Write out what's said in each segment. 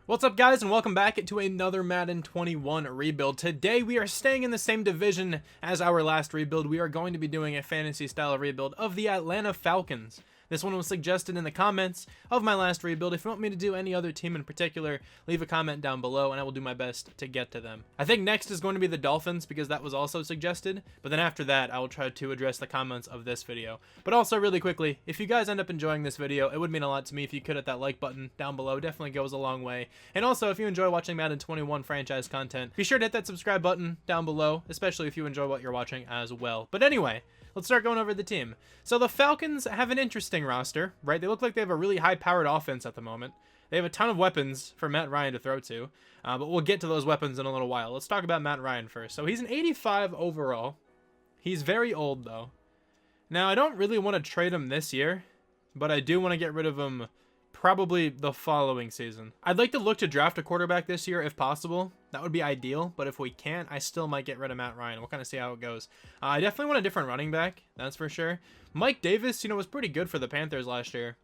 What's up, guys, and welcome back to another Madden 21 rebuild. Today we are staying in the same division as our last rebuild. We are going to be doing a fantasy style rebuild of the Atlanta Falcons. This one was suggested in the comments of my last rebuild. If you want me to do any other team in particular, leave a comment down below and I will do my best to get to them. I think next is going to be the Dolphins because that was also suggested, but then after that I will try to address the comments of this video. But also really quickly, if you guys end up enjoying this video, it would mean a lot to me if you could hit that like button down below. Definitely goes a long way. And also, if you enjoy watching Madden 21 franchise content, be sure to hit that subscribe button down below, especially if you enjoy what you're watching as well. But anyway, let's start going over the team. So the Falcons have an interesting roster, right? They look like they have a really high-powered offense at the moment. They have a ton of weapons for Matt Ryan to throw to, but we'll get to those weapons in a little while. Let's talk about Matt Ryan first. So he's an 85 overall. He's very old, though. Now, I don't really want to trade him this year, but I do want to get rid of him probably the following season. I'd like to look to draft a quarterback this year if possible. That would be ideal, but if we can't, I still might get rid of Matt Ryan. We'll kind of see how it goes. I definitely want a different running back, that's for sure. Mike Davis, was pretty good for the Panthers last year,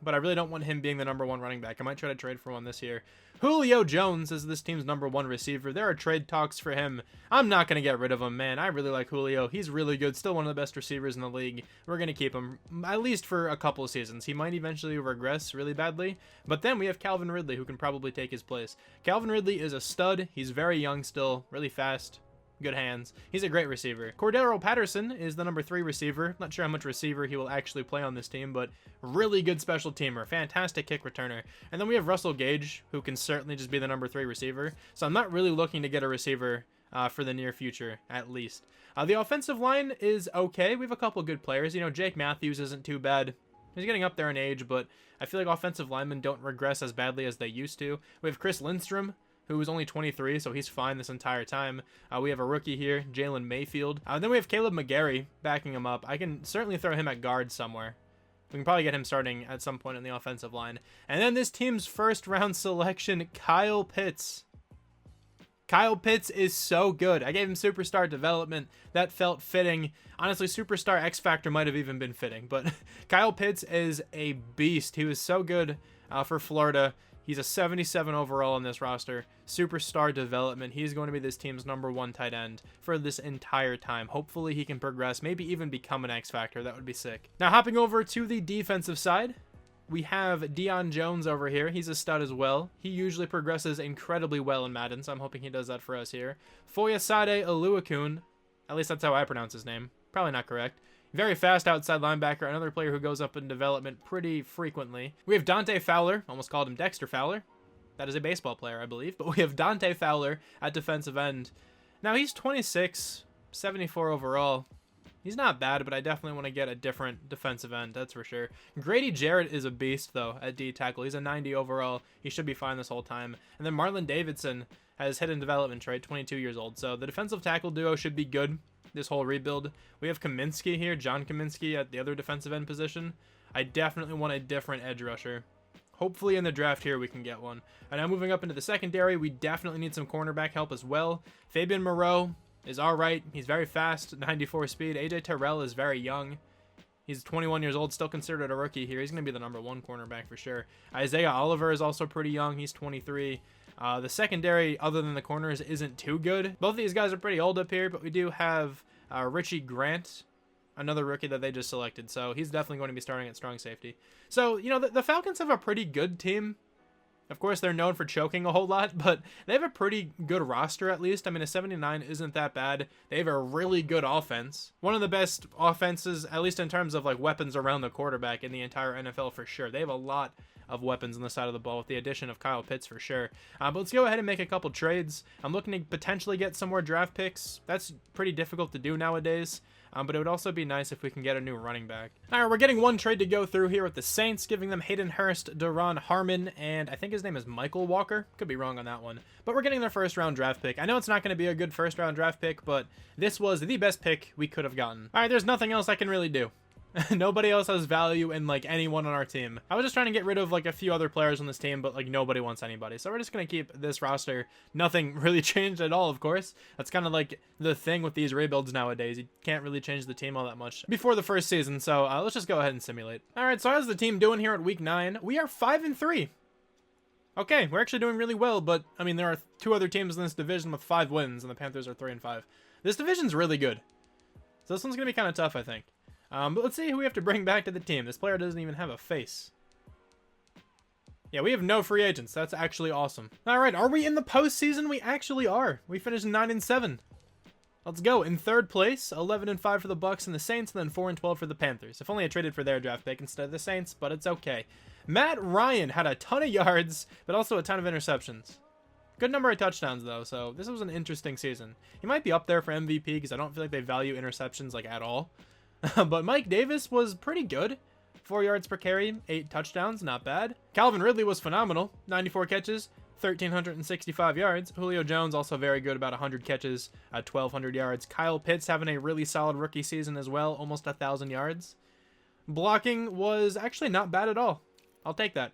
but I really don't want him being the #1 running back. I might try to trade for one this year. Julio Jones is this team's #1 receiver. There are trade talks for him. I'm not going to get rid of him, man. I really like Julio. He's really good. Still one of the best receivers in the league. We're going to keep him at least for a couple of seasons. He might eventually regress really badly, but then we have Calvin Ridley who can probably take his place. Calvin Ridley is a stud. He's very young still, really fast. Good hands. He's a great receiver. Cordero Patterson is the #3 receiver. Not sure how much receiver he will actually play on this team, but really good special teamer. Fantastic kick returner. And then we have Russell Gage, who can certainly just be the #3 receiver. So I'm not really looking to get a receiver for the near future, at least. The offensive line is okay. We have a couple good players. Jake Matthews isn't too bad. He's getting up there in age, but I feel like offensive linemen don't regress as badly as they used to. We have Chris Lindstrom, who is only 23, so he's fine this entire time. We have a rookie here, Jalen Mayfield. Then we have Caleb McGarry backing him up. I can certainly throw him at guard somewhere. We can probably get him starting at some point in the offensive line. And then this team's first-round selection, Kyle Pitts. Kyle Pitts is so good. I gave him superstar development. That felt fitting. Honestly, superstar X Factor might have even been fitting. But Kyle Pitts is a beast. He was so good for Florida. He's a 77 overall in this roster. Superstar development. He's going to be this team's #1 tight end for this entire time. Hopefully he can progress, maybe even become an X Factor. That would be sick. Now hopping over to the defensive side, we have Dion Jones over here. He's a stud as well. He usually progresses incredibly well in Madden, so I'm hoping he does that for us here. Foyesade Oluokun, at least that's how I pronounce his name. Probably not correct. Very fast outside linebacker, another player who goes up in development pretty frequently. We have Dante Fowler, almost called him Dexter Fowler. That is a baseball player, I believe. But we have Dante Fowler at defensive end. Now, he's 26, 74 overall. He's not bad, but I definitely want to get a different defensive end, that's for sure. Grady Jarrett is a beast, though, at D-tackle. He's a 90 overall. He should be fine this whole time. And then Marlon Davidson has hidden development trait, 22 years old. So the defensive tackle duo should be good this whole rebuild. We have Kaminsky here, John Kaminsky at the other defensive end position. I definitely want a different edge rusher. Hopefully in the draft here we can get one. And now moving up into the secondary, we definitely need some cornerback help as well. Fabian Moreau is all right. He's very fast, 94 speed. AJ Terrell is very young. He's 21 years old, still considered a rookie here. He's going to be the #1 cornerback for sure. Isaiah Oliver is also pretty young. He's 23. The secondary, other than the corners, isn't too good. Both of these guys are pretty old up here, but we do have Richie Grant, another rookie that they just selected. So he's definitely going to be starting at strong safety. So, the Falcons have a pretty good team. Of course, they're known for choking a whole lot, but they have a pretty good roster at least. I mean, a 79 isn't that bad. They have a really good offense. One of the best offenses, at least in terms of like weapons around the quarterback in the entire NFL for sure. They have a lot of weapons on the side of the ball with the addition of Kyle Pitts for sure. But let's go ahead and make a couple trades. I'm looking to potentially get some more draft picks. That's pretty difficult to do nowadays. But it would also be nice if we can get a new running back. All right, we're getting one trade to go through here with the Saints, giving them Hayden Hurst, Daron Harmon, and I think his name is Michael Walker. Could be wrong on that one. But we're getting their first-round draft pick. I know it's not going to be a good first-round draft pick, but this was the best pick we could have gotten. All right, there's nothing else I can really do. Nobody else has value in like anyone on our team. I was just trying to get rid of like a few other players on this team, but like nobody wants anybody. So we're just going to keep this roster. Nothing really changed at all, of course. That's kind of like the thing with these rebuilds nowadays. You can't really change the team all that much before the first season. So let's just go ahead and simulate. All right, so how's the team doing here at week 9? We are 5-3. Okay, we're actually doing really well, but, I mean, there are 2 other teams in this division with 5 wins, and the Panthers are 3-5. This division's really good. So this one's going to be kind of tough, I think. But let's see who we have to bring back to the team. This player doesn't even have a face. Yeah, we have no free agents. That's actually awesome. All right, are we in the postseason? We actually are. We finished 9-7. Let's go. In 3rd place, 11-5 for the Bucks and the Saints, and then 4-12 for the Panthers. If only I traded for their draft pick instead of the Saints, but it's okay. Matt Ryan had a ton of yards, but also a ton of interceptions. Good number of touchdowns, though, so this was an interesting season. He might be up there for MVP because I don't feel like they value interceptions, like, at all. But Mike Davis was pretty good. 4 yards per carry, 8 touchdowns, not bad. Calvin Ridley was phenomenal. 94 catches, 1,365 yards. Julio Jones also very good, about 100 catches, 1,200 yards. Kyle Pitts having a really solid rookie season as well, almost 1,000 yards. Blocking was actually not bad at all. I'll take that.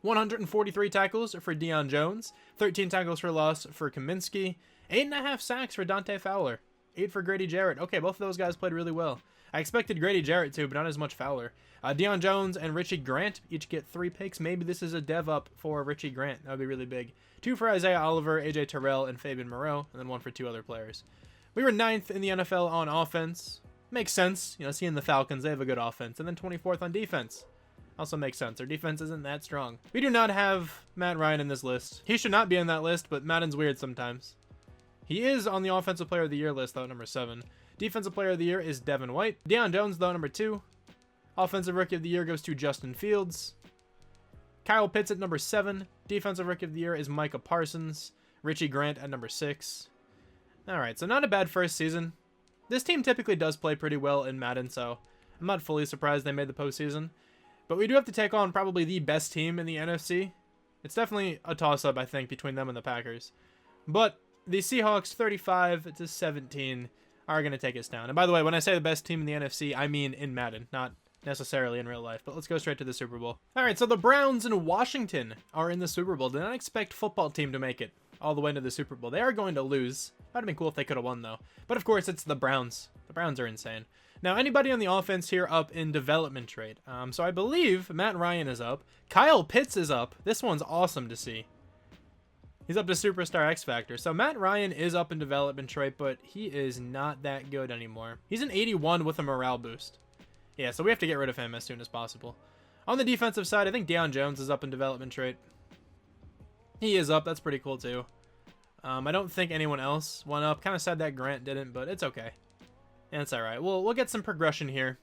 143 tackles for Dion Jones, 13 tackles for loss for Kaminsky, 8.5 sacks for Dante Fowler, 8 for Grady Jarrett. Okay, both of those guys played really well. I expected Grady Jarrett to, but not as much Fowler. Dion Jones and Richie Grant each get 3 picks. Maybe this is a dev up for Richie Grant. That would be really big. 2 for Isaiah Oliver, AJ Terrell, and Fabian Moreau, and then 1 for 2 other players. We were 9th in the NFL on offense. Makes sense, you know, seeing the Falcons, they have a good offense. And then 24th on defense. Also makes sense. Their defense isn't that strong. We do not have Matt Ryan in this list. He should not be in that list, but Madden's weird sometimes. He is on the Offensive Player of the Year list, though, number 7. Defensive Player of the Year is Devin White. Dion Jones, though, number 2. Offensive Rookie of the Year goes to Justin Fields. Kyle Pitts at number 7. Defensive Rookie of the Year is Micah Parsons. Richie Grant at number 6. Alright, so not a bad first season. This team typically does play pretty well in Madden, so I'm not fully surprised they made the postseason. But we do have to take on probably the best team in the NFC. It's definitely a toss-up, I think, between them and the Packers. But the Seahawks, 35-17, are going to take us down. And by the way, when I say the best team in the NFC, I mean in Madden, not necessarily in real life. But let's go straight to the Super Bowl. All right, so the Browns in Washington are in the Super Bowl. Did not expect football team to make it all the way into the Super Bowl. They are going to lose. That would have been cool if they could have won, though. But of course, it's the Browns. The Browns are insane. Now, anybody on the offense here up in development trade? So I believe Matt Ryan is up. Kyle Pitts is up. This one's awesome to see. He's up to Superstar X Factor. So Matt Ryan is up in development trade, but he is not that good anymore. He's an 81 with a morale boost. Yeah, so we have to get rid of him as soon as possible. On the defensive side, I think Dion Jones is up in development trait. He is up. That's pretty cool, too. I don't think anyone else went up. Kind of sad that Grant didn't, but it's okay. And it's all right. We'll get some progression here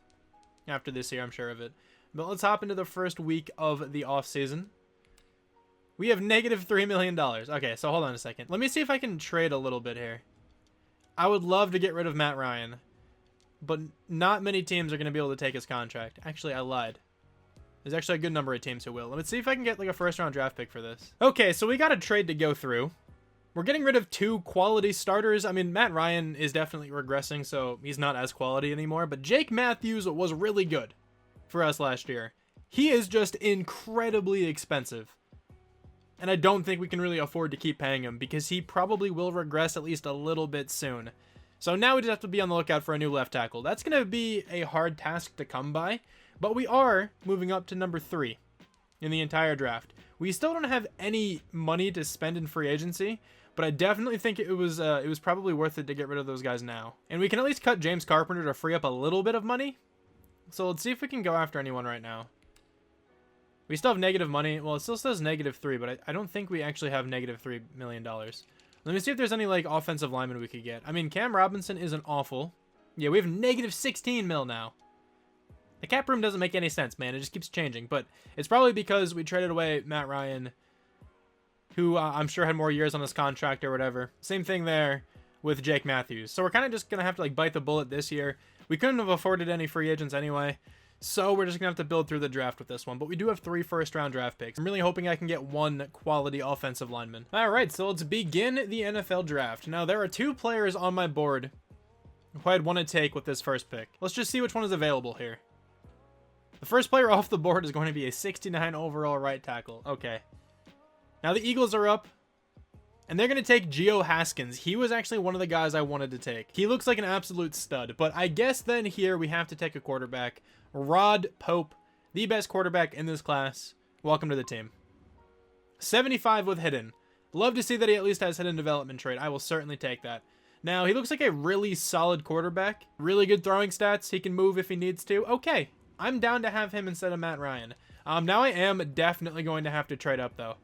after this year, I'm sure of it. But let's hop into the first week of the offseason. We have negative $3 million. Okay, so hold on a second. Let me see if I can trade a little bit here. I would love to get rid of Matt Ryan, but not many teams are going to be able to take his contract. Actually, I lied. There's actually a good number of teams who will. Let's see if I can get like a first-round draft pick for this. Okay, so we got a trade to go through. We're getting rid of 2 quality starters. I mean, Matt Ryan is definitely regressing, so he's not as quality anymore. But Jake Matthews was really good for us last year. He is just incredibly expensive. And I don't think we can really afford to keep paying him because he probably will regress at least a little bit soon. So now we just have to be on the lookout for a new left tackle. That's going to be a hard task to come by. But we are moving up to number 3 in the entire draft. We still don't have any money to spend in free agency, but I definitely think it was probably worth it to get rid of those guys now. And we can at least cut James Carpenter to free up a little bit of money. So let's see if we can go after anyone right now. We still have negative money. Well, it still says -3, but I don't think we actually have negative $3 million. Let me see if there's any like offensive linemen we could get. I mean, Cam Robinson isn't awful. Yeah, we have negative 16 mil now. The cap room doesn't make any sense, man. It just keeps changing. But it's probably because we traded away Matt Ryan, who I'm sure had more years on his contract or whatever. Same thing there with Jake Matthews. So we're kind of just going to have to like bite the bullet this year. We couldn't have afforded any free agents anyway. So we're just going to have to build through the draft with this one. But we do have 3 first-round draft picks. I'm really hoping I can get 1 quality offensive lineman. All right, so let's begin the NFL draft. Now, there are 2 players on my board who I'd want to take with this first pick. Let's just see which one is available here. The first player off the board is going to be a 69 overall right tackle. Okay. Now, the Eagles are up. And they're going to take Geo Haskins. He was actually one of the guys I wanted to take. He looks like an absolute stud. But I guess then here we have to take a quarterback. Rod Pope, the best quarterback in this class. Welcome to the team. 75 with hidden. Love to see that he at least has hidden development trait. I will certainly take that. Now, he looks like a really solid quarterback. Really good throwing stats. He can move if he needs to. Okay, I'm down to have him instead of Matt Ryan. Now I am definitely going to have to trade up, though.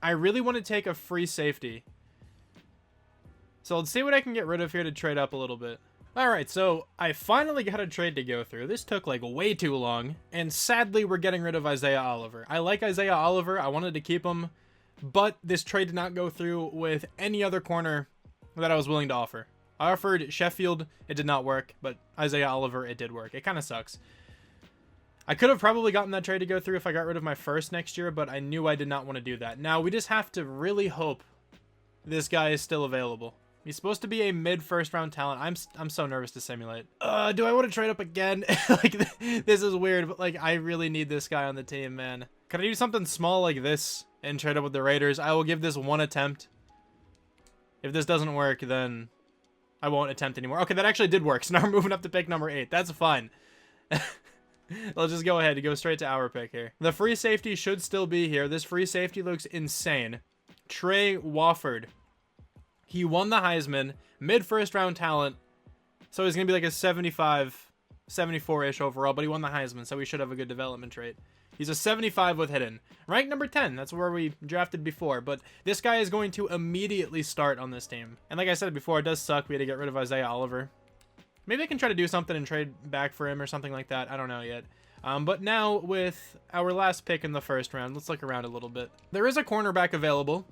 I really want to take a free safety. So let's see what I can get rid of here to trade up a little bit. Alright, so I finally got a trade to go through. This took like way too long, and sadly we're getting rid of Isaiah Oliver. I like Isaiah Oliver, I wanted to keep him, but this trade did not go through with any other corner that I was willing to offer. I offered Sheffield, it did not work, but Isaiah Oliver, it did work. It kind of sucks. I could have probably gotten that trade to go through if I got rid of my first next year, but I knew I did not want to do that. Now, we just have to really hope this guy is still available. He's supposed to be a mid-first round talent. I'm so nervous to simulate. Do I want to trade up again? Like, this is weird, but like, I really need this guy on the team, man. Could I do something small like this and trade up with the Raiders? I will give this one attempt. If this doesn't work, then I won't attempt anymore. Okay, that actually did work. So now we're moving up to pick number 8. That's fine. Let's just go ahead and go straight to our pick here. The free safety should still be here. This free safety looks insane. Trey Wofford. He won the Heisman, mid-first round talent, so he's going to be like a 75, 74-ish overall, but he won the Heisman, so he should have a good development trait. He's a 75 with hidden. Ranked number 10, that's where we drafted before, but this guy is going to immediately start on this team. And like I said before, it does suck we had to get rid of Isaiah Oliver. Maybe I can try to do something and trade back for him or something like that. I don't know yet. But now with our last pick in the first round, let's look around a little bit. There is a cornerback available,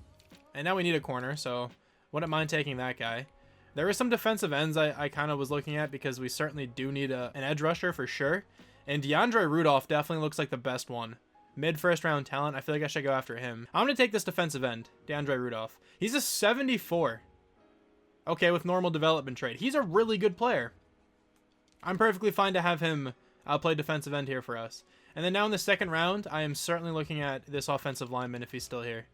and now we need a corner, so wouldn't mind taking that guy. There are some defensive ends I kind of was looking at because we certainly do need an edge rusher for sure. And DeAndre Rudolph definitely looks like the best one. Mid-first round talent. I feel like I should go after him. I'm going to take this defensive end, DeAndre Rudolph. He's a 74. Okay, with normal development trait. He's a really good player. I'm perfectly fine to have him play defensive end here for us. And then now in the second round, I am certainly looking at this offensive lineman if he's still here.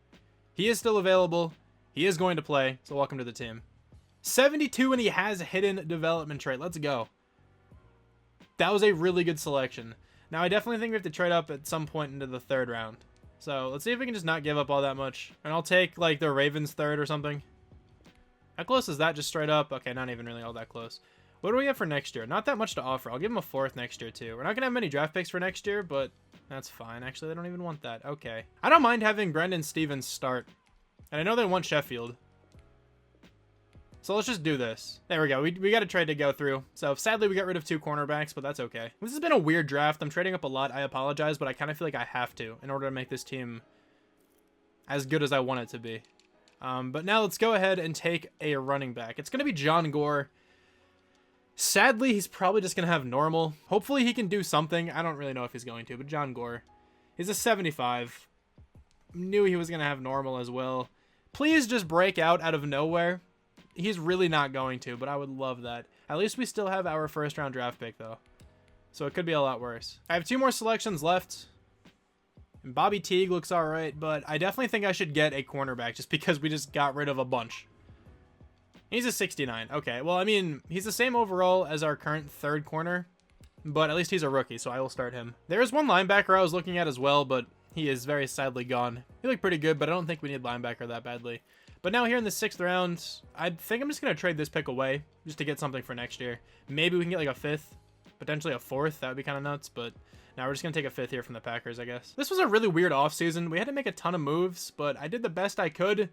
He is still available. He is going to play, so welcome to the team. 72, and he has a hidden development trait. Let's go. That was a really good selection. Now, I definitely think we have to trade up at some point into the third round. So, let's see if we can just not give up all that much. And I'll take, like, the Ravens third or something. How close is that? Just straight up? Okay, not even really all that close. What do we have for next year? Not that much to offer. I'll give him a fourth next year, too. We're not going to have many draft picks for next year, but that's fine. Actually, they don't even want that. Okay. I don't mind having Brendan Stevens start. And I know they want Sheffield. So let's just do this. There we go. We got a trade to go through. So sadly, we got rid of 2 cornerbacks, but that's okay. This has been a weird draft. I'm trading up a lot. I apologize, but I kind of feel like I have to in order to make this team as good as I want it to be. But now let's go ahead and take a running back. It's going to be John Gore. Sadly, he's probably just going to have normal. Hopefully, he can do something. I don't really know if he's going to, but John Gore. He's a 75. Knew he was going to have normal as well. Please just break out of nowhere. He's really not going to, but I would love that. At least we still have our first round draft pick, though. So it could be a lot worse. I have 2 more selections left. And Bobby Teague looks all right, but I definitely think I should get a cornerback just because we just got rid of a bunch. He's a 69. Okay, well, I mean, he's the same overall as our current third corner, but at least he's a rookie, so I will start him. There is one linebacker I was looking at as well, but he is very sadly gone. He looked pretty good, but I don't think we need linebacker that badly. But now here in the 6th round, I think I'm just going to trade this pick away just to get something for next year. Maybe we can get like a 5th, potentially a 4th. That would be kind of nuts, but now we're just going to take a 5th here from the Packers, I guess. This was a really weird offseason. We had to make a ton of moves, but I did the best I could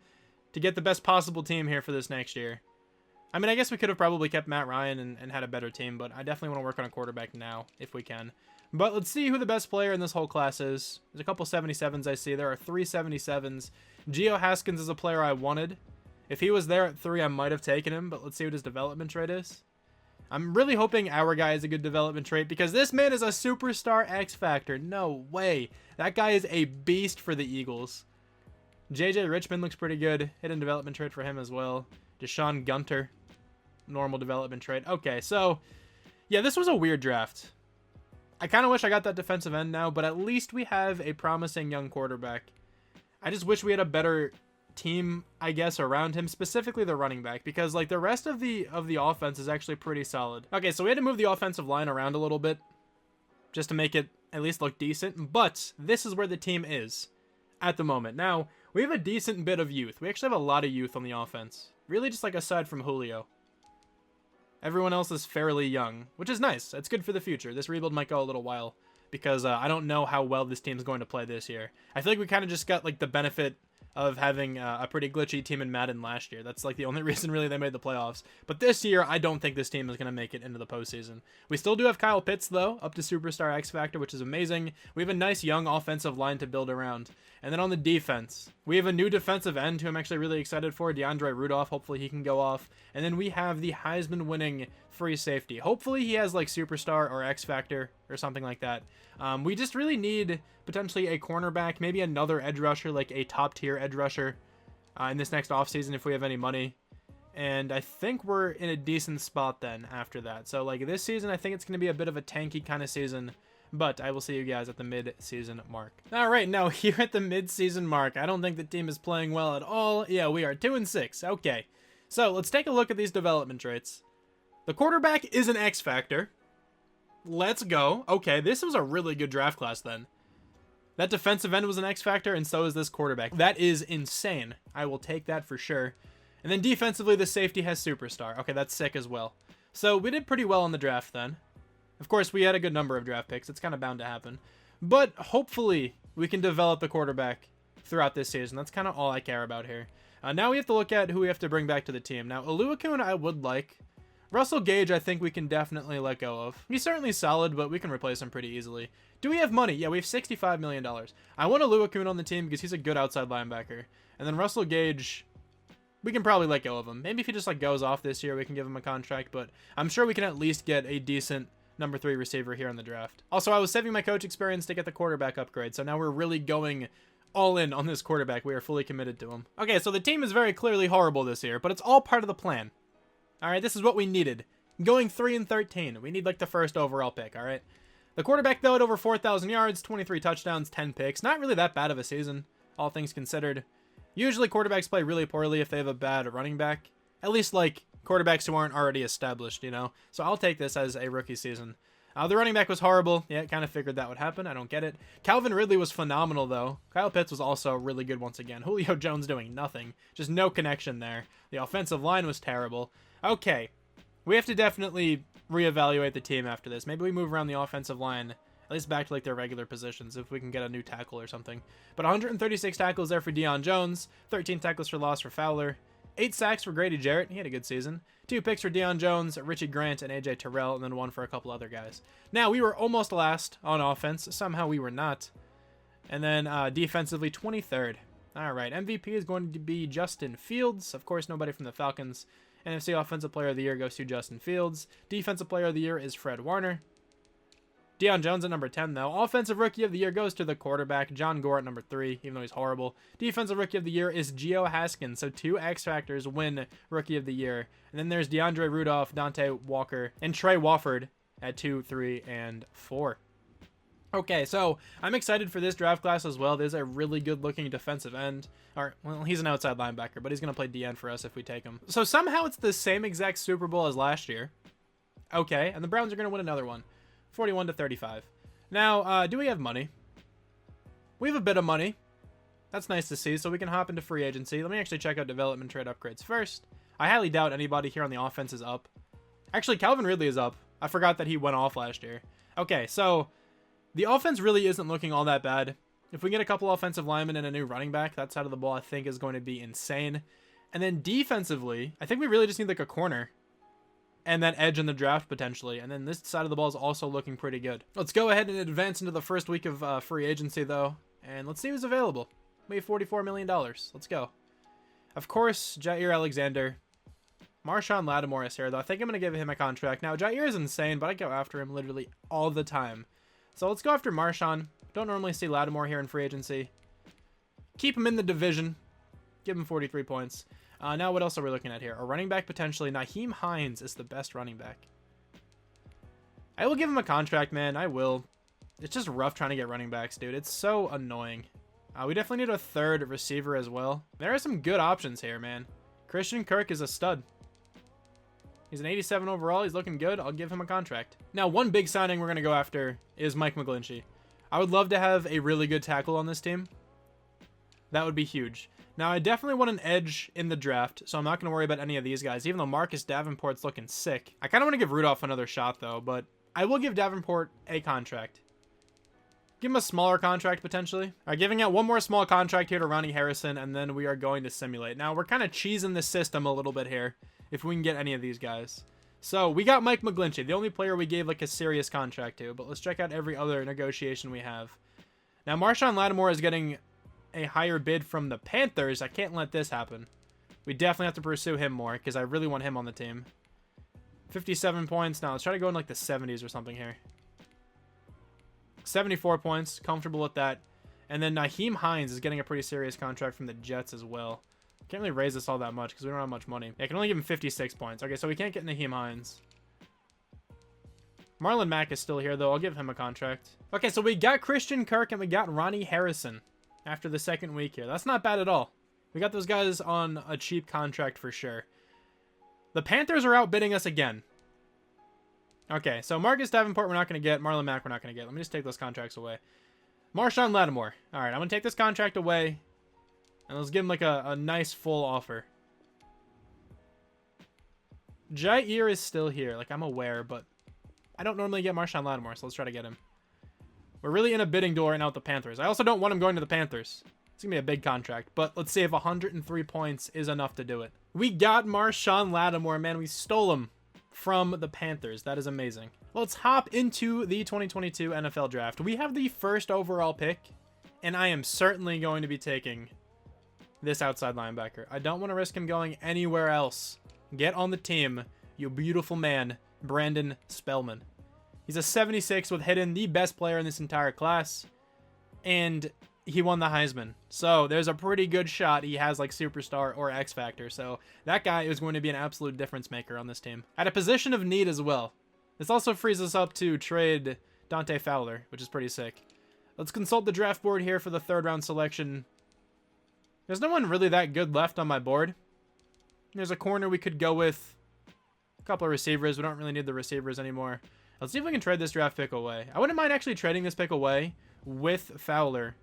to get the best possible team here for this next year. I mean, I guess we could have probably kept Matt Ryan and had a better team, but I definitely want to work on a quarterback now if we can. But let's see who the best player in this whole class is. There's a couple 77s I see. There are 3 77s. Geo Haskins is a player I wanted. If he was there at 3, I might have taken him, but let's see what his development trait is. I'm really hoping our guy is a good development trait because this man is a superstar X Factor. No way. That guy is a beast for the Eagles. JJ Richman looks pretty good. Hidden development trait for him as well. Deshaun Gunter. Normal development trait. Okay, so yeah, this was a weird draft. I kind of wish I got that defensive end now, but at least we have a promising young quarterback. I just wish we had a better team, I guess, around him, specifically the running back, because like the rest of the offense is actually pretty solid. Okay, so we had to move the offensive line around a little bit just to make it at least look decent, but this is where the team is at the moment. Now, We have a decent bit of youth. We actually have a lot of youth on the offense. Really just like aside from Julio. Everyone else is fairly young, which is nice. It's good for the future. This rebuild might go a little while because I don't know how well this team's going to play this year. I feel like we kind of just got like the benefit of having a pretty glitchy team in Madden last year. That's like the only reason really they made the playoffs. But this year, I don't think this team is going to make it into the postseason. We still do have Kyle Pitts, though, up to Superstar X Factor, which is amazing. We have a nice young offensive line to build around. And then on the defense, we have a new defensive end who I'm actually really excited for, DeAndre Rudolph. Hopefully he can go off. And then we have the Heisman-winning free safety. Hopefully he has like Superstar or X Factor or something like that. We just really need potentially a cornerback, maybe another edge rusher, like a top-tier edge rusher in this next offseason if we have any money. And I think we're in a decent spot then after that. So like this season, I think it's going to be a bit of a tanky kind of season. But I will see you guys at the mid-season mark. All right, now here at the mid-season mark, I don't think the team is playing well at all. Yeah, we are 2-6. Okay, so let's take a look at these development traits. The quarterback is an X factor. Let's go. Okay, this was a really good draft class then. That defensive end was an X factor, and so is this quarterback. That is insane. I will take that for sure. And then defensively, the safety has Superstar. Okay, that's sick as well. So we did pretty well in the draft then. Of course, we had a good number of draft picks. It's kind of bound to happen. But hopefully, we can develop the quarterback throughout this season. That's kind of all I care about here. Now we have to look at who we have to bring back to the team. Now, Oluokun I would like. Russell Gage, I think we can definitely let go of. He's certainly solid, but we can replace him pretty easily. Do we have money? Yeah, we have $65 million. I want Oluokun on the team because he's a good outside linebacker. And then Russell Gage, we can probably let go of him. Maybe if he just like goes off this year, we can give him a contract. But I'm sure we can at least get a decent number 3 receiver here in the draft. Also, I was saving my coach experience to get the quarterback upgrade, so now we're really going all in on this quarterback. We are fully committed to him. Okay, so the team is very clearly horrible this year, but it's all part of the plan. All right, this is what we needed. Going 3-13. We need like the first overall pick, all right? The quarterback, though, at over 4,000 yards, 23 touchdowns, 10 picks. Not really that bad of a season, all things considered. Usually quarterbacks play really poorly if they have a bad running back. At least like quarterbacks who aren't already established, you know? So I'll take this as a rookie season. The running back was horrible. Yeah, kind of figured that would happen. I don't get it. Calvin Ridley was phenomenal, though. Kyle Pitts was also really good once again. Julio Jones doing nothing. Just no connection there. The offensive line was terrible. Okay, we have to definitely reevaluate the team after this. Maybe we move around the offensive line, at least back to like their regular positions, if we can get a new tackle or something. But 136 tackles there for Dion Jones, 13 tackles for loss for Fowler, 8 sacks for Grady Jarrett. He had a good season. 2 picks for Dion Jones, Richie Grant, and AJ Terrell, and then 1 for a couple other guys. Now, we were almost last on offense. Somehow we were not. And then defensively, 23rd. All right, MVP is going to be Justin Fields. Of course, nobody from the Falcons. NFC Offensive Player of the Year goes to Justin Fields. Defensive Player of the Year is Fred Warner. Dion Jones at number 10, though. Offensive Rookie of the Year goes to the quarterback, John Gore at number 3, even though he's horrible. Defensive Rookie of the Year is Geo Haskins, so 2 X Factors win Rookie of the Year. And then there's DeAndre Rudolph, Dante Walker, and Trey Wofford at 2, 3, and 4. Okay, so I'm excited for this draft class as well. There's a really good-looking defensive end. Or, well, he's an outside linebacker, but he's going to play DN for us if we take him. So somehow it's the same exact Super Bowl as last year. Okay, and the Browns are going to win another one. 41-35. Now, do we have money? We have a bit of money. That's nice to see, so we can hop into free agency. Let me actually check out development trade upgrades first. I highly doubt anybody here on the offense is up. Actually, Calvin Ridley is up. I forgot that he went off last year. Okay, so the offense really isn't looking all that bad. If we get a couple offensive linemen and a new running back, that side of the ball I think is going to be insane. And then defensively, I think we really just need like a corner and that edge in the draft potentially. And then this side of the ball is also looking pretty good. Let's go ahead and advance into the first week of free agency though. And let's see who's available. We have $44 million. Let's go. Of course, Jair Alexander. Marshawn Lattimore is here though. I think I'm going to give him a contract. Now, Jair is insane, but I go after him literally all the time. So let's go after Marshawn. Don't normally see Lattimore here in free agency. Keep him in the division. Give him 43 points. Now what else are we looking at here? A running back potentially. Nyheim Hines is the best running back. I will give him a contract, man. I will. It's just rough trying to get running backs, dude. It's so annoying. We definitely need a third receiver as well. There are some good options here, man. Christian Kirk is a stud. He's an 87 overall. He's looking good. I'll give him a contract. Now, one big signing we're going to go after is Mike McGlinchey. I would love to have a really good tackle on this team. That would be huge. Now, I definitely want an edge in the draft, so I'm not going to worry about any of these guys, even though Marcus Davenport's looking sick. I kind of want to give Rudolph another shot, though, but I will give Davenport a contract. Give him a smaller contract, potentially. All right, giving out one more small contract here to Ronnie Harrison, and then we are going to simulate. Now, we're kind of cheesing the system a little bit here, if we can get any of these guys. So, we got Mike McGlinchey, the only player we gave, like, a serious contract to, but let's check out every other negotiation we have. Now, Marshawn Lattimore is getting a higher bid from the Panthers. I can't let this happen. We definitely have to pursue him more because I really want him on the team. 57 points. Now let's try to go in like the 70s or something here. 74 points. Comfortable with that. And then Nyheim Hines is getting a pretty serious contract from the Jets as well. Can't really raise this all that much because we don't have much money. I can only give him 56 points. Okay, so we can't get Nyheim Hines. Marlon Mack is still here, though. I'll give him a contract. Okay, so we got Christian Kirk and we got Ronnie Harrison after the second week here. That's not bad at all. We got those guys on a cheap contract for sure. The Panthers are outbidding us again. Okay, so Marcus Davenport we're not going to get. Marlon Mack we're not going to get. Let me just take those contracts away. Marshawn Lattimore. All right, I'm going to take this contract away. And let's give him like a nice full offer. Jair is still here. Like, I'm aware, but I don't normally get Marshawn Lattimore, so let's try to get him. We're really in a bidding duel right now with the Panthers. I also don't want him going to the Panthers. It's going to be a big contract, but let's see if 103 points is enough to do it. We got Marshawn Lattimore, man. We stole him from the Panthers. That is amazing. Let's hop into the 2022 NFL Draft. We have the first overall pick, and I am certainly going to be taking this outside linebacker. I don't want to risk him going anywhere else. Get on the team, you beautiful man, Brandon Spellman. He's a 76 with Hidden, the best player in this entire class, and he won the Heisman. So there's a pretty good shot he has like superstar or X Factor. So that guy is going to be an absolute difference maker on this team. At a position of need as well. This also frees us up to trade Dante Fowler, which is pretty sick. Let's consult the draft board here for the third round selection. There's no one really that good left on my board. There's a corner we could go with. A couple of receivers. We don't really need the receivers anymore. Let's see if we can trade this draft pick away. I wouldn't mind actually trading this pick away with Fowler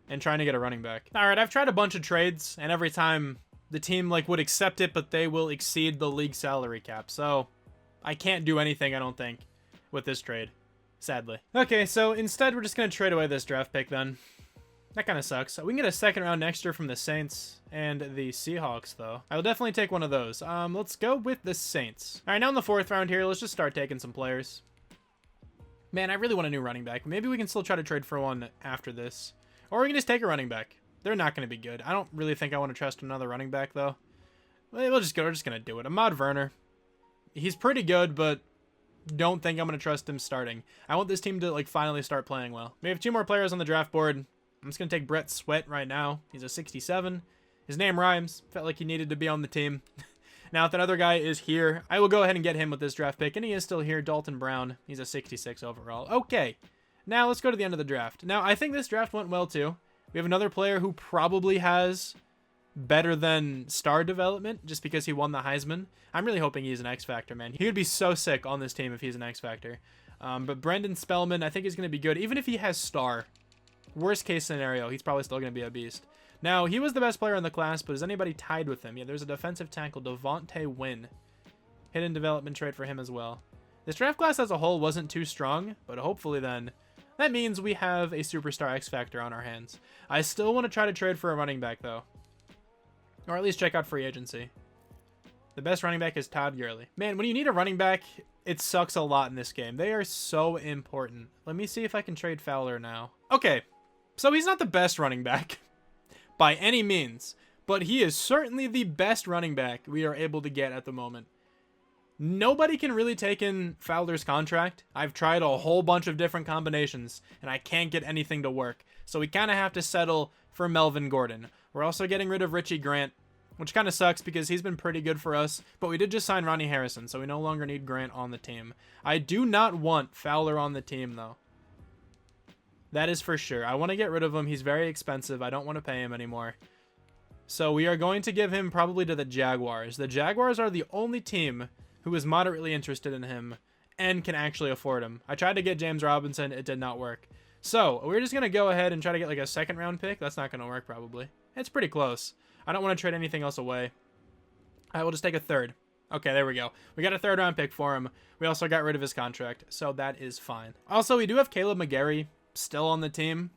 and trying to get a running back. All right, I've tried a bunch of trades, and every time the team like would accept it, but they will exceed the league salary cap. So I can't do anything, I don't think, with this trade, sadly. Okay, so instead we're just going to trade away this draft pick then. That kind of sucks. We can get a second round next year from the Saints and the Seahawks, though. I will definitely take one of those. Let's go with the Saints. All right, now in the fourth round here, let's just start taking some players. Man, I really want a new running back. Maybe we can still try to trade for one after this. Or we can just take a running back. They're not going to be good. I don't really think I want to trust another running back, though. We're just going to do it. Ahmad Werner. He's pretty good, but don't think I'm going to trust him starting. I want this team to like finally start playing well. We have two more players on the draft board. I'm just going to take Brett Sweat right now. He's a 67. His name rhymes. Felt like he needed to be on the team. Now, if that other guy is here, I will go ahead and get him with this draft pick. And he is still here. Dalton Brown. He's a 66 overall. Okay. Now, let's go to the end of the draft. Now, I think this draft went well, too. We have another player who probably has better than star development just because he won the Heisman. I'm really hoping he's an X Factor, man. He would be so sick on this team if he's an X Factor. But Brendan Spellman, I think he's going to be good. Even if he has star, worst case scenario, he's probably still going to be a beast. Now, he was the best player in the class, but is anybody tied with him? Yeah, there's a defensive tackle, Devontae Wynn. Hidden development trade for him as well. This draft class as a whole wasn't too strong, but hopefully then that means we have a superstar X Factor on our hands. I still want to try to trade for a running back, though. Or at least check out free agency. The best running back is Todd Gurley. Man, when you need a running back, it sucks a lot in this game. They are so important. Let me see if I can trade Fowler now. Okay, so he's not the best running back by any means, but he is certainly the best running back we are able to get at the moment. Nobody can really take in Fowler's contract. I've tried a whole bunch of different combinations, and I can't get anything to work. So we kind of have to settle for Melvin Gordon. We're also getting rid of Richie Grant, which kind of sucks because he's been pretty good for us. But we did just sign Ronnie Harrison, so we no longer need Grant on the team. I do not want Fowler on the team, though. That is for sure. I want to get rid of him. He's very expensive. I don't want to pay him anymore. So we are going to give him probably to the Jaguars. The Jaguars are the only team who is moderately interested in him and can actually afford him. I tried to get James Robinson. It did not work. So we're just going to go ahead and try to get like a second round pick. That's not going to work probably. It's pretty close. I don't want to trade anything else away. I will just take a third. Okay, there we go. We got a third round pick for him. We also got rid of his contract, so that is fine. Also, we do have Caleb McGarry still on the team,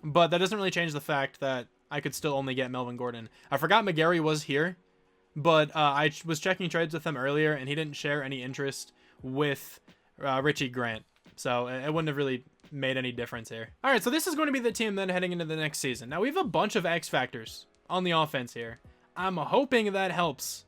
but that doesn't really change the fact that I could still only get Melvin Gordon. I forgot McGarry was here, but I was checking trades with him earlier, and he didn't share any interest with Richie Grant. So it wouldn't have really made any difference here. All right, so this is going to be the team then heading into the next season. Now, we have a bunch of X factors on the offense here. I'm hoping that helps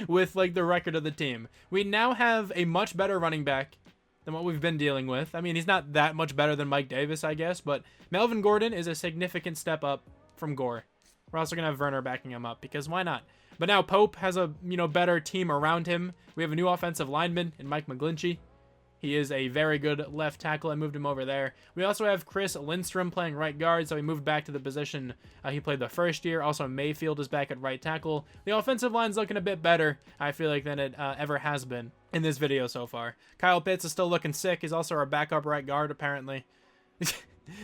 with like the record of the team. We now have a much better running back than what we've been dealing with. I mean, he's not that much better than Mike Davis, I guess, but Melvin Gordon is a significant step up from Gore. We're also going to have Werner backing him up because why not? But now Pope has a, better team around him. We have a new offensive lineman in Mike McGlinchey. He is a very good left tackle. I moved him over there. We also have Chris Lindstrom playing right guard, so he moved back to the position he played the first year. Also, Mayfield is back at right tackle. The offensive line's looking a bit better, I feel like, than it ever has been in this video so far. Kyle Pitts is still looking sick. He's also our backup right guard, apparently.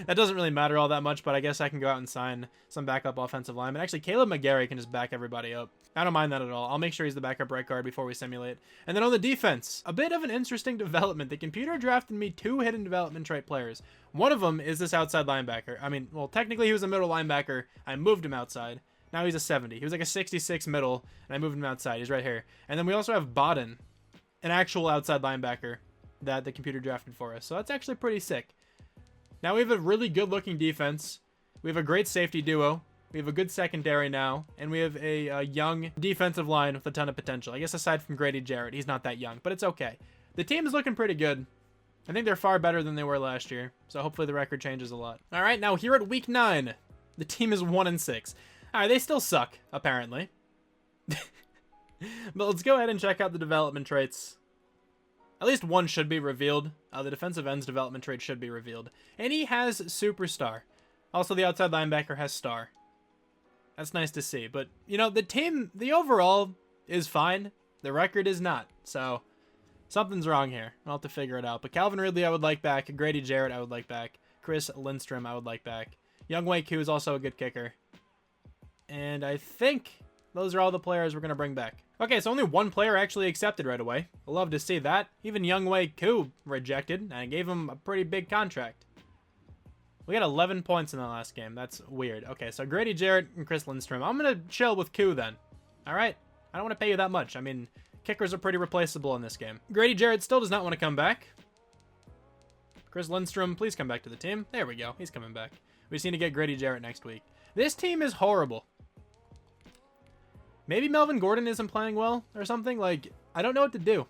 That doesn't really matter all that much, but I guess I can go out and sign some backup offensive linemen. Actually, Caleb McGarry can just back everybody up. I don't mind that at all. I'll make sure he's the backup right guard before we simulate. And then on the defense, a bit of an interesting development. The computer drafted me 2 hidden development trait players. One of them is this outside linebacker. I mean, well, technically he was a middle linebacker. I moved him outside. Now he's a 70. He was like a 66 middle, and I moved him outside. He's right here. And then we also have Bodden, an actual outside linebacker that the computer drafted for us. So that's actually pretty sick. Now we have a really good-looking defense. We have a great safety duo. We have a good secondary now. And we have a young defensive line with a ton of potential. I guess aside from Grady Jarrett, he's not that young, but it's okay. The team is looking pretty good. I think they're far better than they were last year. So hopefully the record changes a lot. All right, now here at week 9, the team is 1-6. All right, they still suck, apparently. But let's go ahead and check out the development traits. At least one should be revealed. The defensive end's development trait should be revealed. And he has superstar. Also, the outside linebacker has star. That's nice to see. But, the team, the overall is fine. The record is not. So, something's wrong here. I'll have to figure it out. But Calvin Ridley, I would like back. Grady Jarrett, I would like back. Chris Lindstrom, I would like back. Young Wei Koo is also a good kicker. And I think those are all the players we're going to bring back. Okay, so only one player actually accepted right away. I love to see that. Even Young Wei Koo rejected, and I gave him a pretty big contract. We got 11 points in the last game. That's weird. Okay, so Grady Jarrett and Chris Lindstrom. I'm going to chill with Koo then. All right? I don't want to pay you that much. I mean, kickers are pretty replaceable in this game. Grady Jarrett still does not want to come back. Chris Lindstrom, please come back to the team. There we go. He's coming back. We just need to get Grady Jarrett next week. This team is horrible. Maybe Melvin Gordon isn't playing well or something. Like, I don't know what to do.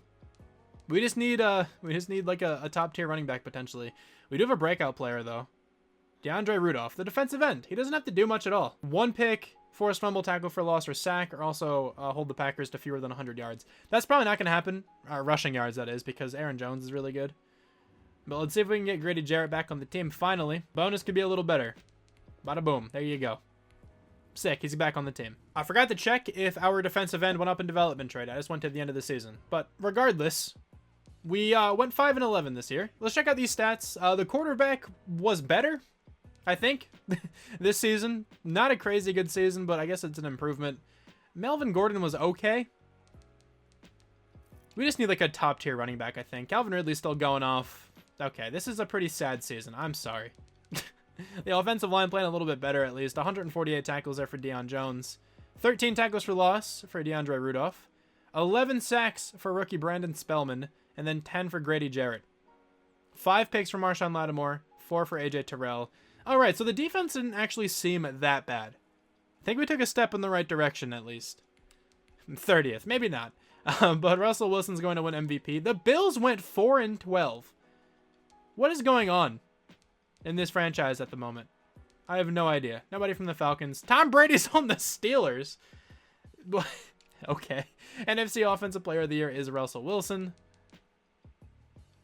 We just need like a top tier running back potentially. We do have a breakout player though. DeAndre Rudolph, the defensive end. He doesn't have to do much at all. 1 pick, forced fumble, tackle for loss, or sack, or also hold the Packers to fewer than 100 yards. That's probably not going to happen. Rushing yards, that is, because Aaron Jones is really good. But let's see if we can get Grady Jarrett back on the team finally. Bonus could be a little better. Bada boom. There you go. Sick. He's back on the team. I forgot to check if our defensive end went up in development trade. I just went to the end of the season. But regardless, we went 5-11 this year. Let's check out these stats. The quarterback was better, I think, this season. Not a crazy good season, but I guess it's an improvement. Melvin Gordon was okay. We just need like a top tier running back, I think. Calvin Ridley's still going off. Okay, this is a pretty sad season. I'm sorry. The offensive line playing a little bit better, at least. 148 tackles there for Dion Jones. 13 tackles for loss for DeAndre Rudolph. 11 sacks for rookie Brandon Spellman. And then 10 for Grady Jarrett. 5 picks for Marshawn Lattimore. 4 for AJ Terrell. All right, so the defense didn't actually seem that bad. I think we took a step in the right direction, at least. 30th, maybe not. But Russell Wilson's going to win MVP. The Bills went 4-12. What is going on in this franchise at the moment? I have no idea. Nobody from the Falcons. Tom Brady's on the Steelers. Okay. NFC Offensive Player of the Year is Russell Wilson.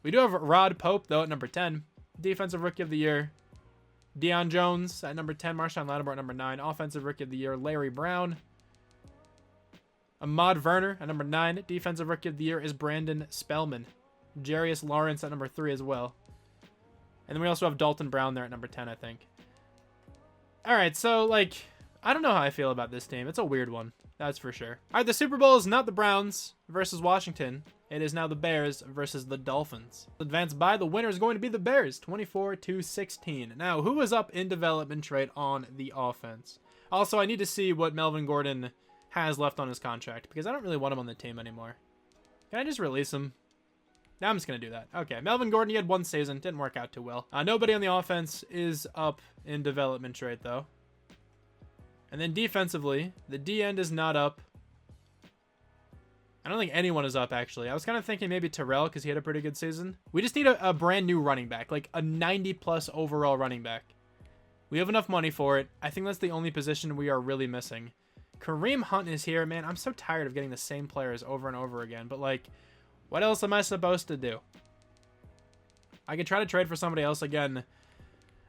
We do have Rod Pope, though, at number 10. Defensive Rookie of the Year, Dion Jones at number 10. Marshawn Lattimore at number 9. Offensive Rookie of the Year, Larry Brown. Ahmad Werner at number 9. Defensive Rookie of the Year is Brandon Spellman. Jarius Lawrence at number 3 as well. And then we also have Dalton Brown there at number 10, I think. All right, so, like, I don't know how I feel about this team. It's a weird one. That's for sure. All right, the Super Bowl is not the Browns versus Washington. It is now the Bears versus the Dolphins. Advanced by the winner is going to be the Bears, 24-16. Now, who is up in development trade on the offense? Also, I need to see what Melvin Gordon has left on his contract because I don't really want him on the team anymore. Can I just release him? Now I'm just going to do that. Okay, Melvin Gordon, he had one season. Didn't work out too well. Nobody on the offense is up in development trade, though. And then defensively, the D end is not up. I don't think anyone is up, actually. I was kind of thinking maybe Terrell because he had a pretty good season. We just need a brand new running back, like a 90-plus overall running back. We have enough money for it. I think that's the only position we are really missing. Kareem Hunt is here. Man, I'm so tired of getting the same players over and over again. But, like, what else am I supposed to do? I could try to trade for somebody else again.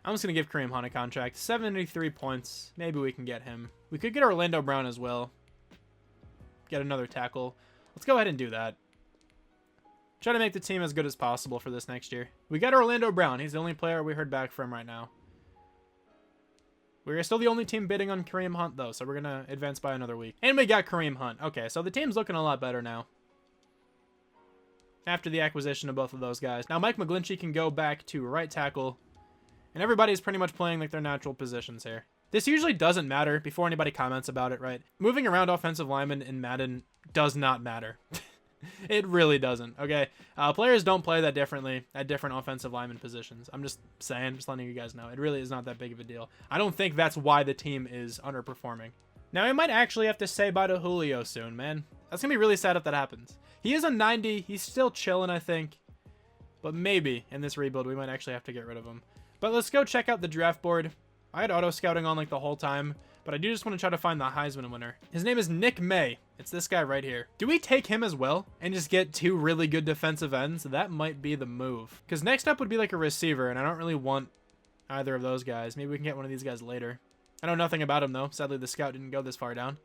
I'm just going to give Kareem Hunt a contract. 73 points. Maybe we can get him. We could get Orlando Brown as well. Get another tackle. Let's go ahead and do that. Try to make the team as good as possible for this next year. We got Orlando Brown. He's the only player we heard back from right now. We're still the only team bidding on Kareem Hunt, though, so we're going to advance by another week. And we got Kareem Hunt. Okay, so the team's looking a lot better now after the acquisition of both of those guys. Now, Mike McGlinchey can go back to right tackle, and everybody's pretty much playing like their natural positions here. This usually doesn't matter before anybody comments about it, right? Moving around offensive linemen in Madden does not matter. It really doesn't, okay? Players don't play that differently at different offensive lineman positions. I'm just saying, just letting you guys know. It really is not that big of a deal. I don't think that's why the team is underperforming. Now, I might actually have to say bye to Julio soon, man. That's going to be really sad if that happens. He is a 90. He's still chilling, I think. But maybe in this rebuild, we might actually have to get rid of him. But let's go check out the draft board. I had auto scouting on like the whole time, but I do just want to try to find the Heisman winner. His name is Nick May. It's this guy right here. Do we take him as well and just get two really good defensive ends? That might be the move. Because next up would be like a receiver, and I don't really want either of those guys. Maybe we can get one of these guys later. I know nothing about him, though. Sadly, the scout didn't go this far down.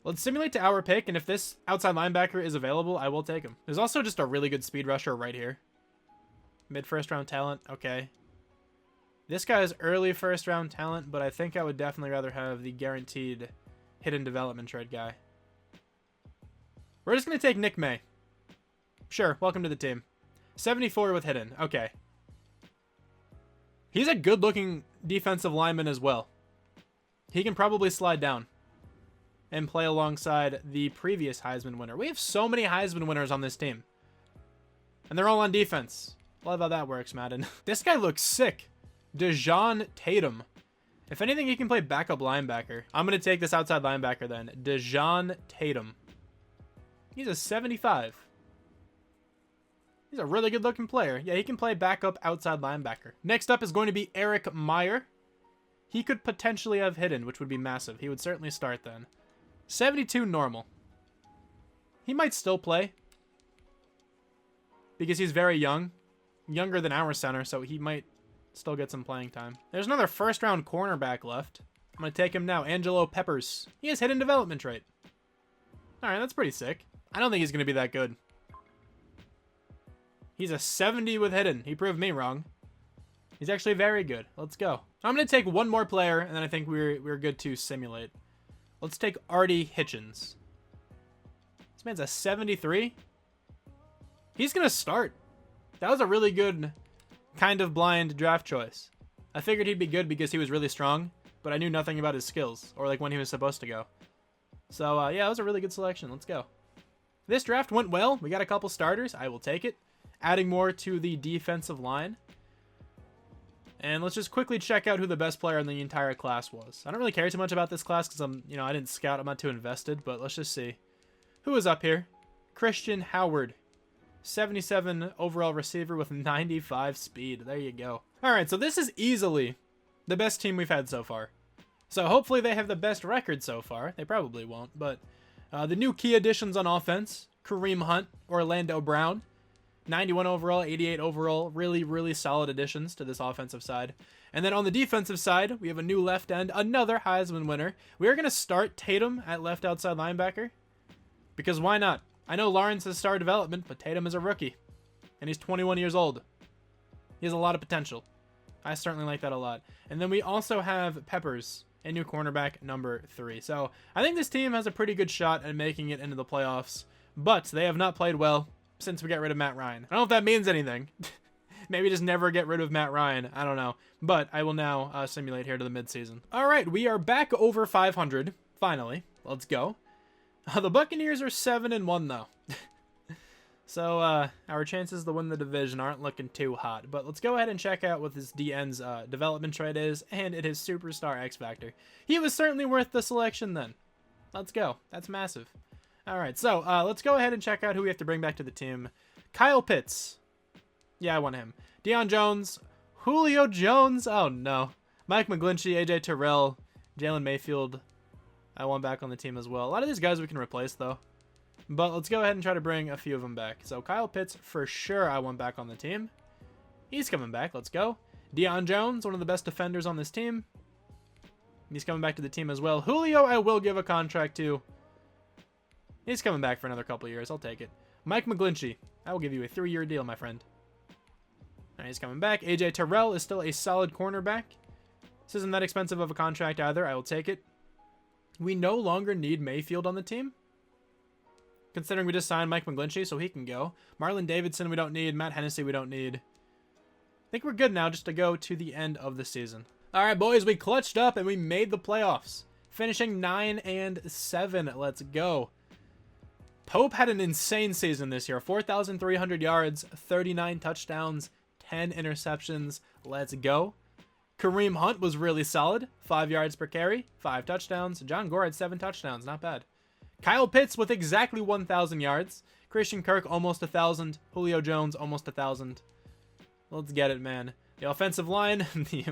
Let's simulate to our pick, and if this outside linebacker is available, I will take him. There's also just a really good speed rusher right here. Mid-first round talent. Okay. This guy is early first round talent, but I think I would definitely rather have the guaranteed hidden development trade guy. We're just going to take Nick May. Sure, welcome to the team. 74 with hidden. Okay. He's a good-looking defensive lineman as well. He can probably slide down and play alongside the previous Heisman winner. We have so many Heisman winners on this team. And they're all on defense. Love how that works, Madden. This guy looks sick. Dion Tatum. If anything, he can play backup linebacker. I'm going to take this outside linebacker then. Dion Tatum. He's a 75. He's a really good looking player. Yeah, he can play backup outside linebacker. Next up is going to be Eric Meyer. He could potentially have hidden, which would be massive. He would certainly start then. 72 normal. He might still play because he's very young. Younger than our center, so he might still get some playing time. There's another first round cornerback left. I'm going to take him now. Angelo Peppers. He has hidden development trait. All right, that's pretty sick. I don't think he's going to be that good. He's a 70 with hidden. He proved me wrong. He's actually very good. Let's go. I'm going to take one more player, and then I think we're good to simulate. Let's take Artie Hitchens. This man's a 73. He's going to start. That was a really good kind of blind draft choice. I figured he'd be good because he was really strong, but I knew nothing about his skills or like when he was supposed to go. So yeah, that was a really good selection. Let's go. This draft went well. We got a couple starters. I will take it. Adding more to the defensive line. And let's just quickly check out who the best player in the entire class was. I don't really care too much about this class because I didn't scout. I'm not too invested, but let's just see. Who is up here? Christian Howard. 77 overall receiver with 95 speed. There you go. All right, so this is easily the best team we've had so far. So hopefully they have the best record so far. They probably won't, but the new key additions on offense, Kareem Hunt, Orlando Brown, 91 overall, 88 overall, really, really solid additions to this offensive side. And then on the defensive side, we have a new left end, another Heisman winner. We are going to start Tatum at left outside linebacker because why not? I know Lawrence has star development, but Tatum is a rookie, and he's 21 years old. He has a lot of potential. I certainly like that a lot. And then we also have Peppers and new cornerback number 3. So I think this team has a pretty good shot at making it into the playoffs, but they have not played well since we got rid of Matt Ryan. I don't know if that means anything. Maybe just never get rid of Matt Ryan. I don't know. But I will now simulate here to the midseason. All right, we are back over 500. Finally. Let's go. The Buccaneers are 7-1, though. So our chances to win the division aren't looking too hot. But let's go ahead and check out what this DN's development trade is. And it is Superstar X Factor. He was certainly worth the selection then. Let's go. That's massive. All right, so let's go ahead and check out who we have to bring back to the team. Kyle Pitts. Yeah, I want him. Dion Jones. Julio Jones. Oh, no. Mike McGlinchey, AJ Terrell, Jalen Mayfield. I want back on the team as well. A lot of these guys we can replace, though. But let's go ahead and try to bring a few of them back. So Kyle Pitts, for sure, I want back on the team. He's coming back. Let's go. Dion Jones, one of the best defenders on this team. He's coming back to the team as well. Julio, I will give a contract to. He's coming back for another couple years. I'll take it. Mike McGlinchey, I will give you a 3-year deal, my friend. All right, he's coming back. AJ Terrell is still a solid cornerback. This isn't that expensive of a contract either. I will take it. We no longer need Mayfield on the team, considering we just signed Mike McGlinchey, so he can go. Marlon Davidson we don't need. Matt Hennessy we don't need. I think we're good now just to go to the end of the season. All right, boys, we clutched up and we made the playoffs, finishing 9-7. Let's go. Pope had an insane season this year. 4,300 yards, 39 touchdowns, 10 interceptions. Let's go. Kareem Hunt was really solid. 5 yards per carry, 5 touchdowns. John Gore had 7 touchdowns. Not bad. Kyle Pitts with exactly 1,000 yards. Christian Kirk almost 1,000. Julio Jones almost 1,000. Let's get it, man. The offensive line, the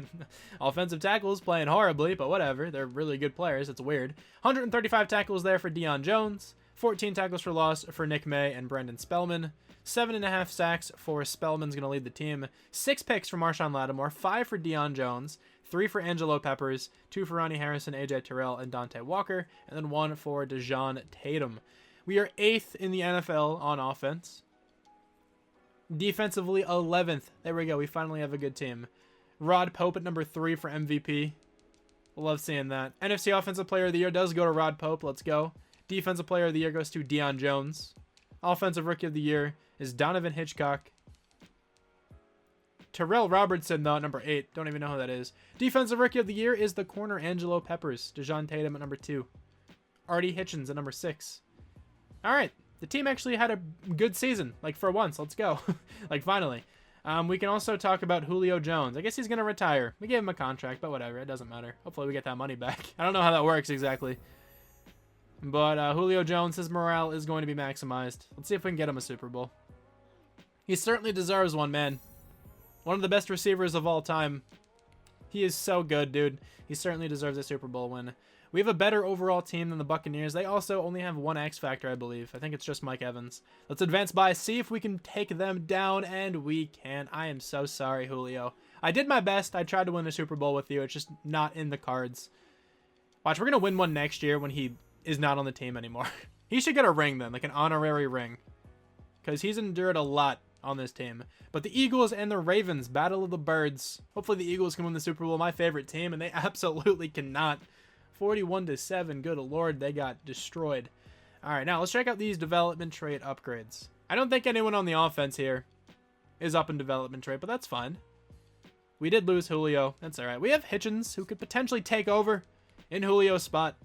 offensive tackles playing horribly, but whatever. They're really good players. It's weird. 135 tackles there for Dion Jones. 14 tackles for loss for Nick May and Brendan Spellman. 7.5 sacks for Spellman's going to lead the team. 6 picks for Marshawn Lattimore. 5 for Dion Jones. 3 for Angelo Peppers. 2 for Ronnie Harrison, AJ Terrell, and Dante Walker. And then 1 for Dejon Tatum. We are 8th in the NFL on offense. Defensively, 11th. There we go. We finally have a good team. Rod Pope at number 3 for MVP. Love seeing that. NFC Offensive Player of the Year does go to Rod Pope. Let's go. Defensive Player of the Year goes to Dion Jones. Offensive Rookie of the Year is Donovan Hitchcock. Terrell Robertson, though, at number 8. Don't even know who that is. Defensive Rookie of the Year is the corner Angelo Peppers. Dejon Tatum at number 2. Artie Hitchens at number 6. All right. The team actually had a good season. Like, for once. Let's go. Like, finally. We can also talk about Julio Jones. I guess he's going to retire. We gave him a contract, but whatever. It doesn't matter. Hopefully we get that money back. I don't know how that works exactly. But Julio Jones, his morale is going to be maximized. Let's see if we can get him a Super Bowl. He certainly deserves one, man. One of the best receivers of all time. He is so good, dude. He certainly deserves a Super Bowl win. We have a better overall team than the Buccaneers. They also only have 1 X Factor, I believe. I think it's just Mike Evans. Let's advance by, see if we can take them down, and we can. I am so sorry, Julio. I did my best. I tried to win a Super Bowl with you. It's just not in the cards. Watch, we're going to win one next year when he is not on the team anymore. He should get a ring then, like an honorary ring, because he's endured a lot on this team. But the Eagles and the Ravens, Battle of the Birds. Hopefully the Eagles can win the Super Bowl, my favorite team, and they absolutely cannot. 41-7, good lord, they got destroyed. All right, now let's check out these development trait upgrades. I don't think anyone on the offense here is up in development trait, but that's fine. We did lose Julio. That's all right. We have Hitchens, who could potentially take over in Julio's spot.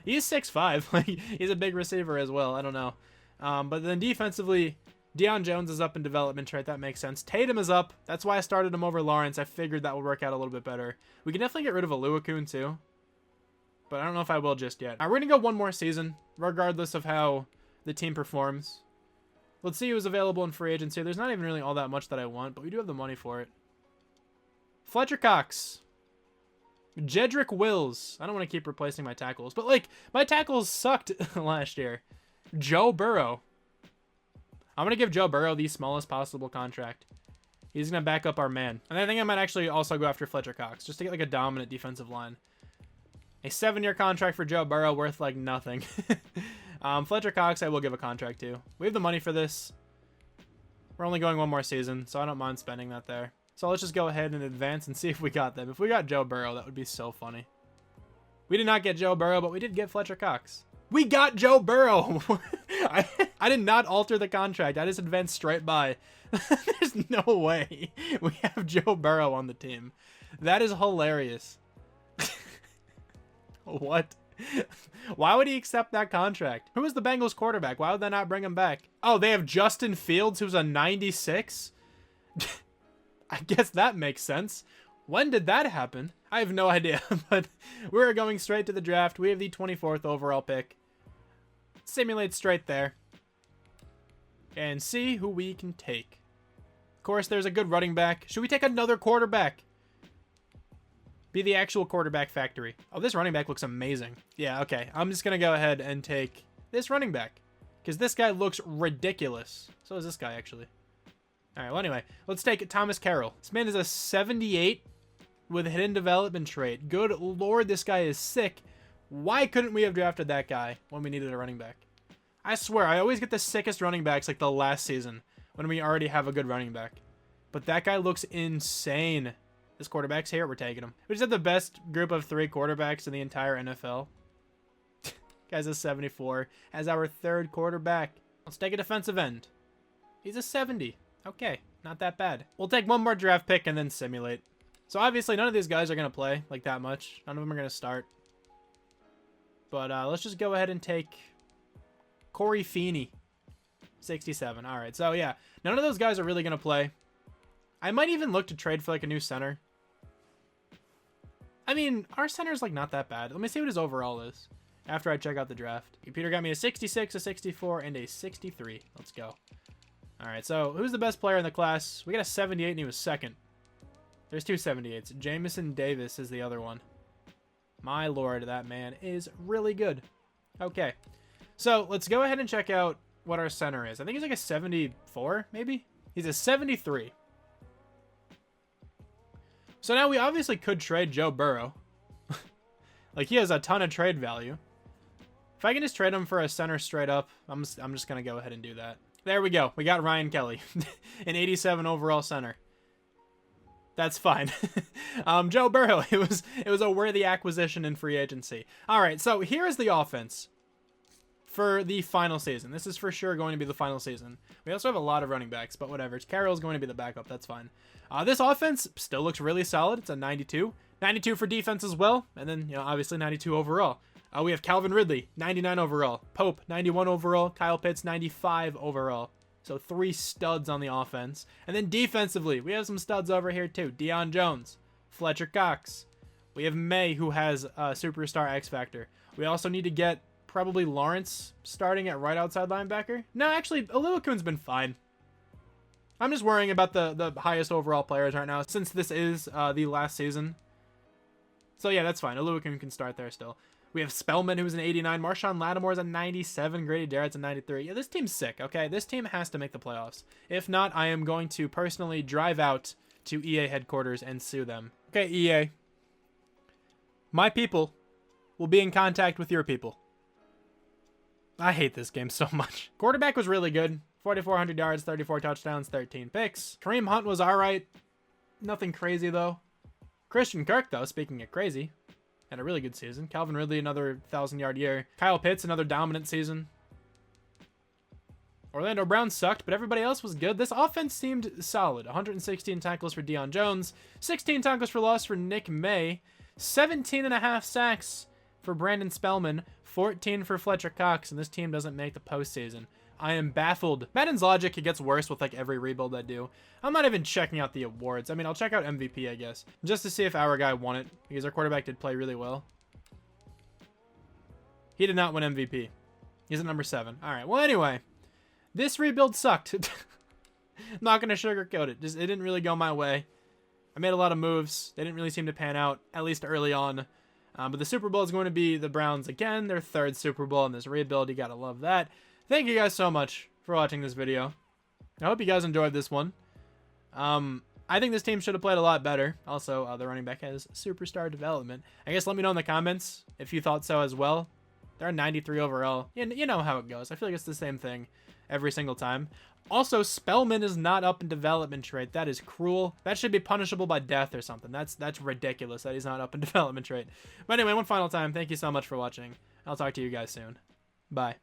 He's 6'5". Like, he's a big receiver as well. I don't know. But then defensively, Dion Jones is up in development trait. That makes sense. Tatum is up. That's why I started him over Lawrence. I figured that would work out a little bit better. We can definitely get rid of Aluakun too, but I don't know if I will just yet. All right, we're going to go one more season, regardless of how the team performs. Let's see who's available in free agency. There's not even really all that much that I want, but we do have the money for it. Fletcher Cox. Jedrick Wills. I don't want to keep replacing my tackles, but, like, my tackles sucked last year. Joe Burrow. I'm going to give Joe Burrow the smallest possible contract. He's going to back up our man. And I think I might actually also go after Fletcher Cox, just to get, like, a dominant defensive line. A 7-year contract for Joe Burrow worth, like, nothing. Fletcher Cox, I will give a contract to. We have the money for this. We're only going one more season, so I don't mind spending that there. So let's just go ahead and advance and see if we got them. If we got Joe Burrow, that would be so funny. We did not get Joe Burrow, but we did get Fletcher Cox. We got Joe Burrow. I did not alter the contract. I just advanced straight by. There's no way we have Joe Burrow on the team. That is hilarious. What? Why would he accept that contract? Who is the Bengals quarterback? Why would they not bring him back? Oh, they have Justin Fields, who's a 96? I guess that makes sense. When did that happen? I have no idea, but we're going straight to the draft. We have the 24th overall pick. Simulate straight there. And see who we can take. Of course, there's a good running back. Should we take another quarterback? Be the actual quarterback factory. Oh, this running back looks amazing. Yeah, okay. I'm just going to go ahead and take this running back. Because this guy looks ridiculous. So is this guy, actually. All right, well, anyway. Let's take Thomas Carroll. This man is a 78 with hidden development trait. Good lord, this guy is sick. Why couldn't we have drafted that guy when we needed a running back? I swear, I always get the sickest running backs like the last season when we already have a good running back. But that guy looks insane. This quarterback's here. We're taking him. We just have the best group of 3 quarterbacks in the entire NFL. Guy's a 74 as our 3rd quarterback. Let's take a defensive end. He's a 70. Okay, not that bad. We'll take one more draft pick and then simulate. So obviously none of these guys are going to play like that much. None of them are going to start. But let's just go ahead and take Corey Feeney. 67. All right, so yeah, none of those guys are really going to play. I might even look to trade for like a new center. I mean, our center's like not that bad. Let me see what his overall is after I check out the draft. Computer got me a 66, a 64, and a 63. Let's go. All right, so who's the best player in the class? We got a 78 and he was 2nd. There's 2 78s. Jamison Davis is the other one. My lord, that man is really good. Okay, so let's go ahead and check out what our center is. I think he's like a 74, maybe? He's a 73. So now we obviously could trade Joe Burrow. Like, he has a ton of trade value. If I can just trade him for a center straight up, I'm just going to go ahead and do that. There we go. We got Ryan Kelly, an 87 overall center. That's fine. Joe Burrow, it was a worthy acquisition in free agency. All right, so here is the offense for the final season. This is for sure going to be the final season. We also have a lot of running backs, but whatever. Carroll's going to be the backup. That's fine. This offense still looks really solid. It's a 92. 92 for defense as well, and then, you know, obviously 92 overall. We have Calvin Ridley, 99 overall. Pope, 91 overall. Kyle Pitts, 95 overall. So 3 studs on the offense. And then defensively, we have some studs over here too. Dion Jones, Fletcher Cox. We have May, who has a superstar X Factor. We also need to get probably Lawrence starting at right outside linebacker. No, actually, Oluwakun's been fine. I'm just worrying about the highest overall players right now since this is the last season. So yeah, that's fine. Oluwakun can start there still. We have Spellman, who's an 89. Marshawn Lattimore's a 97. Grady Jarrett's a 93. Yeah, this team's sick, okay? This team has to make the playoffs. If not, I am going to personally drive out to EA headquarters and sue them. Okay, EA. My people will be in contact with your people. I hate this game so much. Quarterback was really good. 4,400 yards, 34 touchdowns, 13 picks. Kareem Hunt was all right. Nothing crazy, though. Christian Kirk, though, speaking of crazy, had a really good season. Calvin Ridley, another 1,000-yard year. Kyle Pitts, another dominant season. Orlando Brown sucked, but everybody else was good. This offense seemed solid. 116 tackles for Dion Jones. 16 tackles for loss for Nick May. 17.5 sacks for Brandon Spellman. 14 for Fletcher Cox, and this team doesn't make the postseason. I am baffled. Madden's logic, it gets worse with like every rebuild I do. I'm not even checking out the awards. I mean, I'll check out MVP, I guess, just to see if our guy won it, because our quarterback did play really well. He did not win MVP. He's at number 7. All right, well, anyway, this rebuild sucked. I'm not going to sugarcoat it. It didn't really go my way. I made a lot of moves. They didn't really seem to pan out, at least early on. But the Super Bowl is going to be the Browns again, their 3rd Super Bowl in this rebuild. You got to love that. Thank you guys so much for watching this video. I hope you guys enjoyed this one. I think this team should have played a lot better. Also, the running back has superstar development. I guess let me know in the comments if you thought so as well. They're a 93 overall. You know how it goes. I feel like it's the same thing every single time. Also, Spellman is not up in development trait. That is cruel. That should be punishable by death or something. That's ridiculous that he's not up in development trait. But anyway, one final time, thank you so much for watching. I'll talk to you guys soon. Bye.